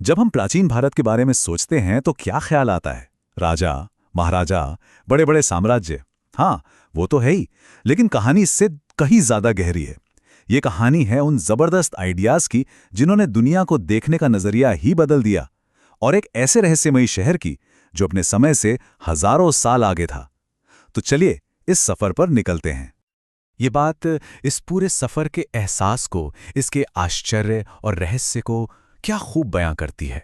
जब हम प्राचीन भारत के बारे में सोचते हैं तो क्या ख्याल आता है? राजा, महाराजा, बड़े बड़े साम्राज्य। हाँ, वो तो है ही, लेकिन कहानी इससे कहीं ज्यादा गहरी है। ये कहानी है उन जबरदस्त आइडियाज की जिन्होंने दुनिया को देखने का नजरिया ही बदल दिया, और एक ऐसे रहस्यमयी शहर की जो अपने समय से हजारों साल आगे था। तो चलिए इस सफर पर निकलते हैं। ये बात इस पूरे सफर के एहसास को, इसके आश्चर्य और रहस्य को क्या खूब बयां करती है।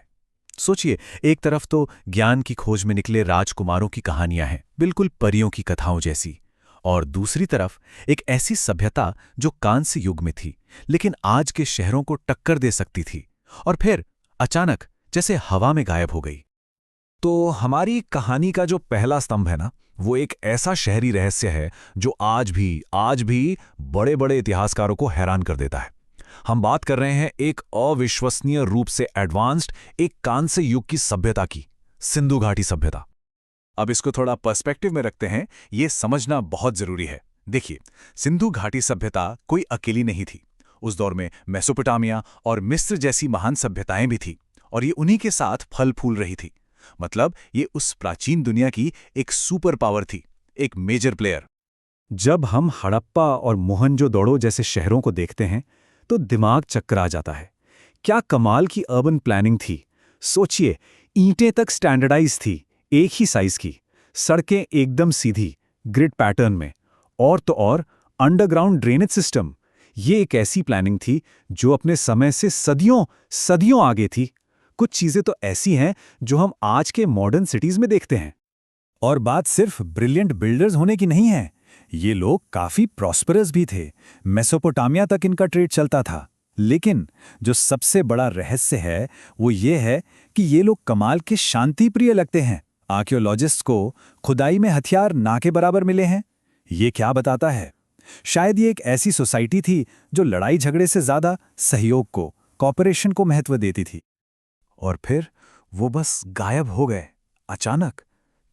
सोचिए, एक तरफ तो ज्ञान की खोज में निकले राजकुमारों की कहानियां हैं, बिल्कुल परियों की कथाओं जैसी, और दूसरी तरफ एक ऐसी सभ्यता जो कांस्य युग में थी लेकिन आज के शहरों को टक्कर दे सकती थी, और फिर अचानक जैसे हवा में गायब हो गई। तो हमारी कहानी का जो पहला स्तंभ है ना, वो एक ऐसा शहरी रहस्य है जो आज भी बड़े बड़े इतिहासकारों को हैरान कर देता है। हम बात कर रहे हैं एक अविश्वसनीय रूप से एडवांस्ड, एक कांस्य युग की सभ्यता की, सिंधु घाटी सभ्यता। अब इसको थोड़ा पर्सपेक्टिव में रखते हैं, ये समझना बहुत जरूरी है। देखिए, सिंधु घाटी सभ्यता कोई अकेली नहीं थी। उस दौर में मेसोपोटामिया और मिस्र जैसी महान सभ्यताएं भी थी, और ये उन्हीं के साथ फल फूल रही थी। मतलब ये उस प्राचीन दुनिया की एक सुपर पावर थी, एक मेजर प्लेयर। जब हम हड़प्पा और मोहनजोदड़ो जैसे शहरों को देखते हैं तो दिमाग चक्करा जाता है। क्या कमाल की अर्बन प्लानिंग थी। सोचिए, ईंटें तक स्टैंडर्डाइज थी, एक ही साइज की, सड़कें एकदम सीधी, ग्रिड पैटर्न में, और तो और अंडरग्राउंड ड्रेनेज सिस्टम। ये एक ऐसी प्लानिंग थी जो अपने समय से सदियों सदियों आगे थी। कुछ चीजें तो ऐसी हैं जो हम आज के मॉडर्न सिटीज में देखते हैं। और बात सिर्फ ब्रिलियंट बिल्डर्स होने की नहीं है, ये लोग काफी प्रॉस्परस भी थे। मेसोपोटामिया तक इनका ट्रेड चलता था। लेकिन जो सबसे बड़ा रहस्य है वो ये है कि ये लोग कमाल के शांति प्रिय लगते हैं। आर्कियोलॉजिस्ट्स को खुदाई में हथियार ना के बराबर मिले हैं। ये क्या बताता है? शायद ये एक ऐसी सोसाइटी थी जो लड़ाई झगड़े से ज्यादा सहयोग को, कॉपरेशन को महत्व देती थी। और फिर वो बस गायब हो गए अचानक।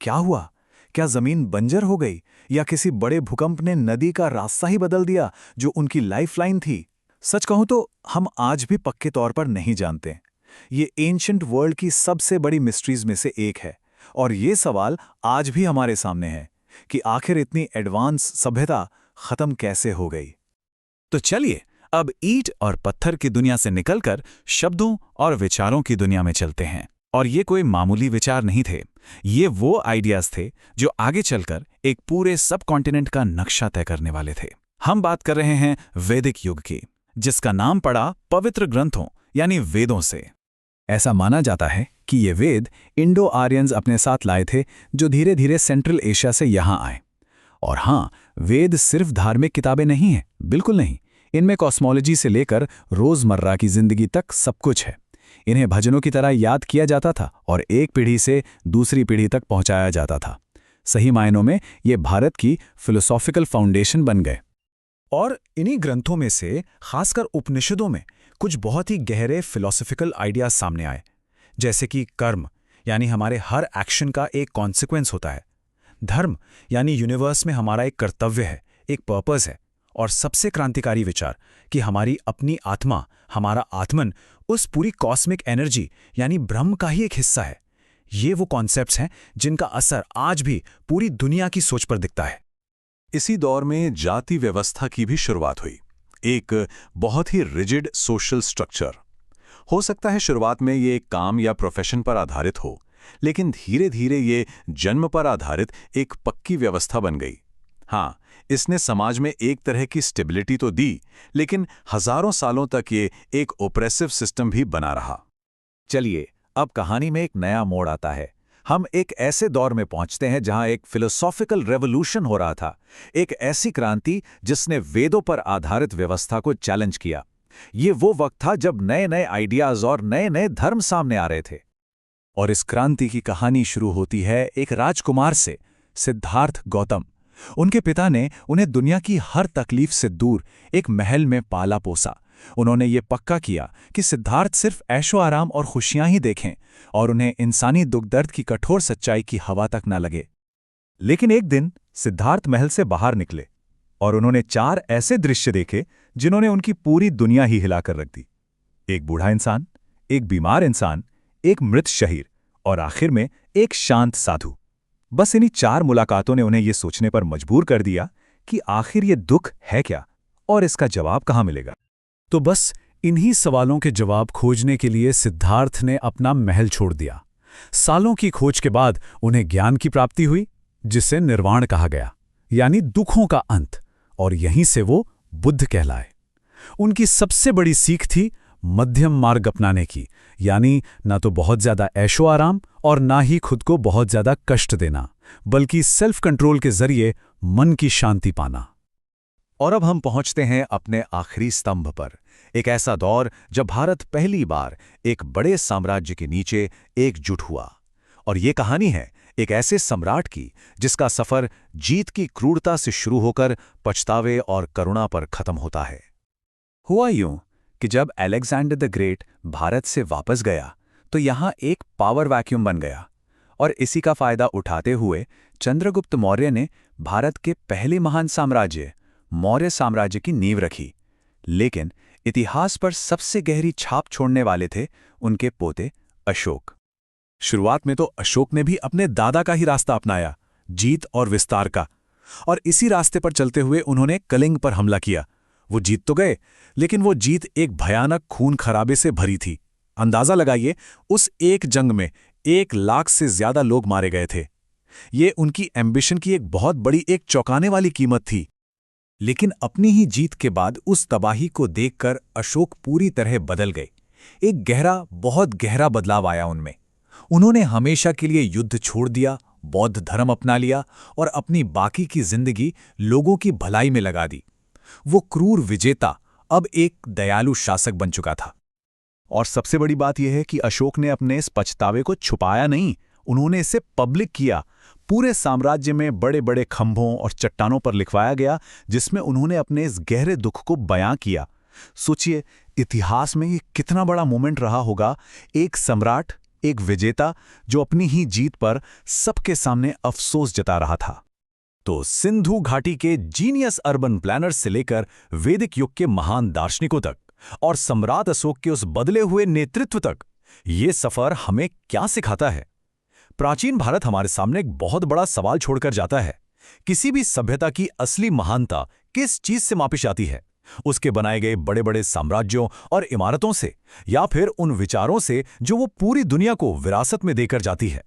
क्या हुआ? क्या जमीन बंजर हो गई, या किसी बड़े भूकंप ने नदी का रास्ता ही बदल दिया जो उनकी लाइफलाइन थी? सच कहूं तो हम आज भी पक्के तौर पर नहीं जानते। ये एंशिएंट वर्ल्ड की सबसे बड़ी मिस्ट्रीज में से एक है, और ये सवाल आज भी हमारे सामने है कि आखिर इतनी एडवांस सभ्यता खत्म कैसे हो गई। तो चलिए अब ईंट और पत्थर की दुनिया से निकलकर शब्दों और विचारों की दुनिया में चलते हैं। और ये कोई मामूली विचार नहीं थे, ये वो आइडियाज थे जो आगे चलकर एक पूरे सब कॉन्टिनेंट का नक्शा तय करने वाले थे। हम बात कर रहे हैं वैदिक युग की, जिसका नाम पड़ा पवित्र ग्रंथों यानी वेदों से। ऐसा माना जाता है कि ये वेद इंडो आर्यंस अपने साथ लाए थे, जो धीरे धीरे सेंट्रल एशिया से यहाँ आए। और हाँ, वेद सिर्फ धार्मिक किताबें नहीं हैं, बिल्कुल नहीं। इनमें कॉस्मोलॉजी से लेकर रोजमर्रा की जिंदगी तक सब कुछ है। इन्हें भजनों की तरह याद किया जाता था और एक पीढ़ी से दूसरी पीढ़ी तक पहुंचाया जाता था। सही मायनों में ये भारत की फिलोसॉफिकल फाउंडेशन बन गए। और इन्हीं ग्रंथों में से, खासकर उपनिषदों में, कुछ बहुत ही गहरे फिलोसॉफिकल आइडियाज सामने आए, जैसे कि कर्म यानी हमारे हर एक्शन का एक कॉन्सिक्वेंस होता है। धर्म यानी यूनिवर्स में हमारा एक कर्तव्य है, एक पर्पस है। और सबसे क्रांतिकारी विचार कि हमारी अपनी आत्मा, हमारा आत्मन, उस पूरी कॉस्मिक एनर्जी यानी ब्रह्म का ही एक हिस्सा है। ये वो कॉन्सेप्ट्स हैं जिनका असर आज भी पूरी दुनिया की सोच पर दिखता है। इसी दौर में जाति व्यवस्था की भी शुरुआत हुई, एक बहुत ही रिजिड सोशल स्ट्रक्चर। हो सकता है शुरुआत में ये काम या प्रोफेशन पर आधारित हो, लेकिन धीरे धीरे ये जन्म पर आधारित एक पक्की व्यवस्था बन गई। हाँ, इसने समाज में एक तरह की स्टेबिलिटी तो दी, लेकिन हजारों सालों तक ये एक ओप्रेसिव सिस्टम भी बना रहा। चलिए अब कहानी में एक नया मोड़ आता है। हम एक ऐसे दौर में पहुंचते हैं जहां एक फिलोसॉफिकल रेवोल्यूशन हो रहा था, एक ऐसी क्रांति जिसने वेदों पर आधारित व्यवस्था को चैलेंज किया। ये वो वक्त था जब नए नए आइडियाज और नए नए धर्म सामने आ रहे थे। और इस क्रांति की कहानी शुरू होती है एक राजकुमार से, सिद्धार्थ गौतम। उनके पिता ने उन्हें दुनिया की हर तकलीफ से दूर एक महल में पाला पोसा। उन्होंने ये पक्का किया कि सिद्धार्थ सिर्फ ऐशो आराम और खुशियां ही देखें और उन्हें इंसानी दुख दर्द की कठोर सच्चाई की हवा तक न लगे। लेकिन एक दिन सिद्धार्थ महल से बाहर निकले और उन्होंने 4 ऐसे दृश्य देखे जिन्होंने उनकी पूरी दुनिया ही हिलाकर रख दी। एक बूढ़ा इंसान, एक बीमार इंसान, एक मृत शहीर और आखिर में एक शांत साधु। बस इन्हीं 4 मुलाकातों ने उन्हें ये सोचने पर मजबूर कर दिया कि आखिर ये दुख है क्या और इसका जवाब कहाँ मिलेगा। तो बस इन्हीं सवालों के जवाब खोजने के लिए सिद्धार्थ ने अपना महल छोड़ दिया। सालों की खोज के बाद उन्हें ज्ञान की प्राप्ति हुई, जिसे निर्वाण कहा गया, यानी दुखों का अंत, और यहीं से वो बुद्ध कहलाए। उनकी सबसे बड़ी सीख थी मध्यम मार्ग अपनाने की, यानी ना तो बहुत ज्यादा ऐशो आराम और ना ही खुद को बहुत ज्यादा कष्ट देना, बल्कि सेल्फ कंट्रोल के जरिए मन की शांति पाना। और अब हम पहुंचते हैं अपने आखिरी स्तंभ पर, एक ऐसा दौर जब भारत पहली बार एक बड़े साम्राज्य के नीचे एकजुट हुआ। और ये कहानी है एक ऐसे सम्राट की जिसका सफर जीत की क्रूरता से शुरू होकर पछतावे और करुणा पर खत्म होता है। हुआ यूं कि जब अलेक्जेंडर द ग्रेट भारत से वापस गया तो यहाँ एक पावर वैक्यूम बन गया, और इसी का फायदा उठाते हुए चंद्रगुप्त मौर्य ने भारत के पहले महान साम्राज्य मौर्य साम्राज्य की नींव रखी। लेकिन इतिहास पर सबसे गहरी छाप छोड़ने वाले थे उनके पोते अशोक। शुरुआत में तो अशोक ने भी अपने दादा का ही रास्ता अपनाया, जीत और विस्तार का, और इसी रास्ते पर चलते हुए उन्होंने कलिंग पर हमला किया। वो जीत तो गए, लेकिन वो जीत एक भयानक खून खराबे से भरी थी। अंदाजा लगाइए, उस एक जंग में 1 लाख से ज्यादा लोग मारे गए थे। ये उनकी एम्बिशन की एक बहुत बड़ी, एक चौंकाने वाली कीमत थी। लेकिन अपनी ही जीत के बाद उस तबाही को देखकर अशोक पूरी तरह बदल गए। एक गहरा, बहुत गहरा बदलाव आया उनमें। उन्होंने हमेशा के लिए युद्ध छोड़ दिया, बौद्ध धर्म अपना लिया और अपनी बाकी की जिंदगी लोगों की भलाई में लगा दी। वो क्रूर विजेता अब एक दयालु शासक बन चुका था। और सबसे बड़ी बात यह है कि अशोक ने अपने इस पछतावे को छुपाया नहीं, उन्होंने इसे पब्लिक किया। पूरे साम्राज्य में बड़े बड़े खंभों और चट्टानों पर लिखवाया गया, जिसमें उन्होंने अपने इस गहरे दुख को बयां किया। सोचिए, इतिहास में ये कितना बड़ा मोमेंट रहा होगा। एक सम्राट, एक विजेता जो अपनी ही जीत पर सबके सामने अफसोस जता रहा था। तो सिंधु घाटी के जीनियस अर्बन प्लानर्स से लेकर वैदिक युग के महान दार्शनिकों तक और सम्राट अशोक के उस बदले हुए नेतृत्व तक, ये सफर हमें क्या सिखाता है? प्राचीन भारत हमारे सामने एक बहुत बड़ा सवाल छोड़कर जाता है। किसी भी सभ्यता की असली महानता किस चीज से मापी जाती है? उसके बनाए गए बड़े बड़े साम्राज्यों और इमारतों से, या फिर उन विचारों से जो वो पूरी दुनिया को विरासत में देकर जाती है?